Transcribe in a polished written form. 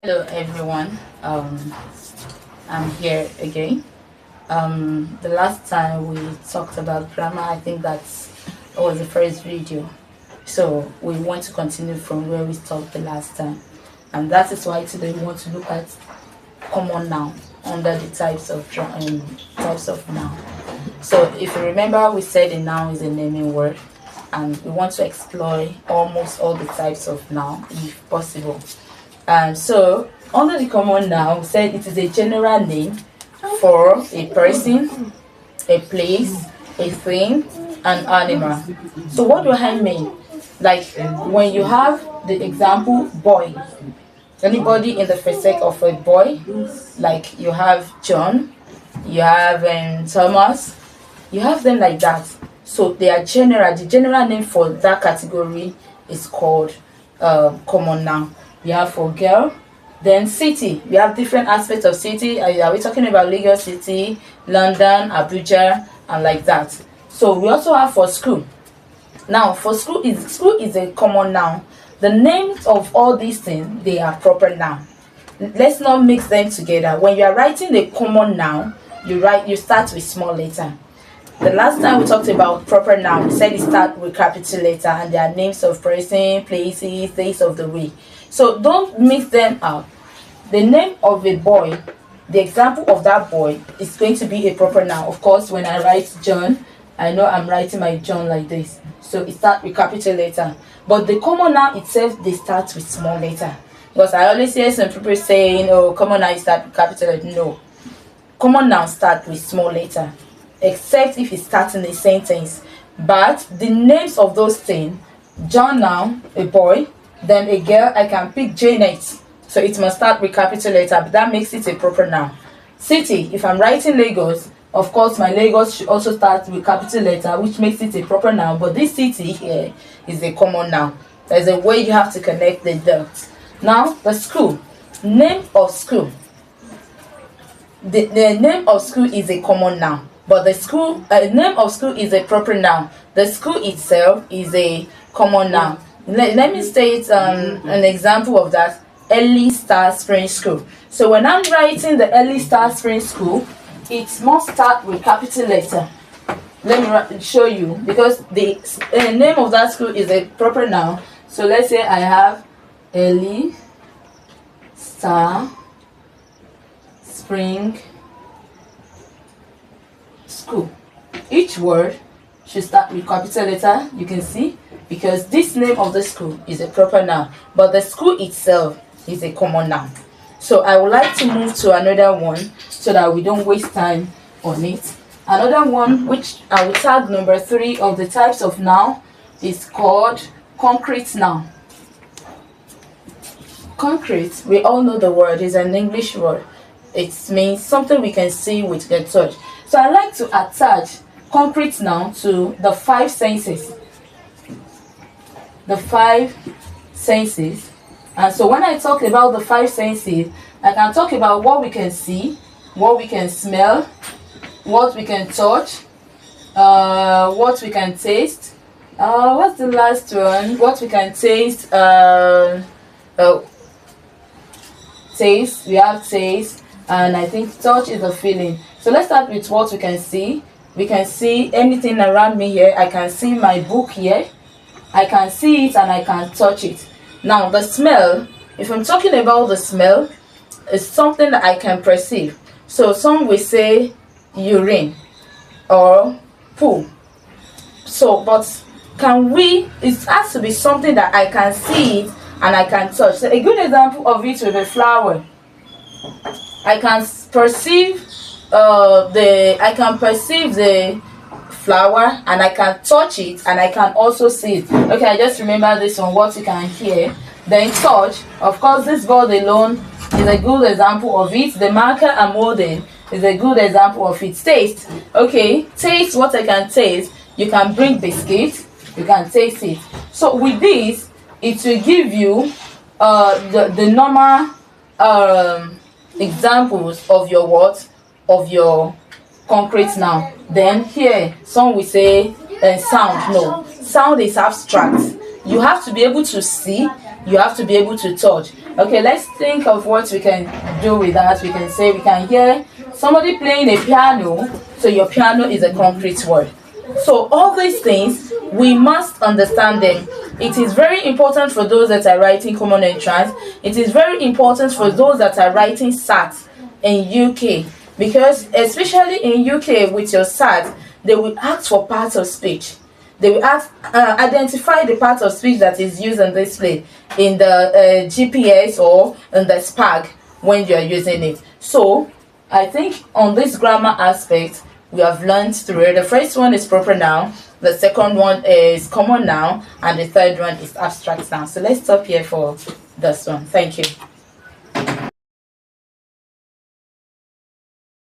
Hello everyone. I'm here again. The last time we talked about grammar, I think that was the first video. So we want to continue from where we stopped the last time, and that is why today we want to look at common noun under the types of noun. So if you remember, we said a noun is a naming word, and we want to explore almost all the types of noun if possible. So, under the common noun, we said it is a general name for a person, a place, a thing, an animal. So, what do I mean? Like when you have the example boy, anybody in the physique of a boy, like you have John, you have Thomas, you have them like that. So, they are general. The general name for that category is called common noun. We have for girl. Then city, we have different aspects of city. Are we talking about Lagos City, London, Abuja, and like that? So we also have for school. Now for school is a common noun. The names of all these things, they are proper noun. Let's not mix them together. When you are writing a common noun, you start with small letter. The last time we talked about proper noun, we said it start with capital letter and they are names of person, places, days of the week. So don't mix them up. The name of a boy, the example of that boy is going to be a proper noun. Of course, when I write John, I know I'm writing my John like this. So it starts with capital letter. But the common noun itself, they start with small letter. Because I always hear some people saying, oh, common noun start with capital letter. No. Common noun start with small letter. Except if it starts in a sentence. But the names of those things, John now, a boy, then a girl, I can pick Janet. So it must start with capital letter, but that makes it a proper noun. City, if I'm writing Lagos, of course my Lagos should also start with capital letter, which makes it a proper noun. But this city here is a common noun. There's a way you have to connect the dots. Now, the school. Name of school. The name of school is a common noun. But the school name of school is a proper noun. The school itself is a common noun. Let me state an example of that. Early Star Spring School. So when I'm writing the Early Star Spring School, it must start with capital letter. Let me show you, because the name of that school is a proper noun. So let's say I have Early Star Spring School. Each word should start with capital letter, you can see, because this name of the school is a proper noun, but the school itself is a common noun. So I would like to move to another one so that we don't waste time on it. Another one, which I will tag number 3 of the types of noun, is called concrete noun. Concrete, we all know the word, is an English word. It means something we can see with the touch. So I like to attach concrete noun to the 5 senses. The 5 senses. And so when I talk about the 5 senses, I can talk about what we can see, what we can smell, what we can touch, what we can taste. What's the last one? What we can taste. Taste. We have taste, and I think touch is a feeling. So let's start with what we can see. We can see anything around me here. I can see my book here. I can see it and I can touch it. Now the smell, if I'm talking about the smell, is something that I can perceive. So some will say urine or poo. So, but it has to be something that I can see it and I can touch. So a good example of it will be flower. I can perceive the flower and I can touch it and I can also see it. Okay, I just remember this one, what you can hear. Then touch, of course this board alone is a good example of it. The marker I'm holding is a good example of it. Taste, okay, taste, what I can taste. You can bring biscuit, you can taste it. So with this, it will give you the normal examples of your what? Of your concrete noun. Then here, some will say sound. No, sound is abstract. You have to be able to see, you have to be able to touch. Okay, let's think of what we can do with that. We can say we can hear somebody playing a piano, so your piano is a concrete word. So all these things, we must understand them. It is very important for those that are writing common entrance. It is very important for those that are writing SAT in UK, because especially in UK with your SAT, they will ask for parts of speech. They will ask, identify the part of speech that is used on display in the GPS or in the SPAG when you are using it. So I think on this grammar aspect, we have learned through. The first one is proper noun, the second one is common noun, and the third one is abstract noun. So let's stop here for this one. Thank you.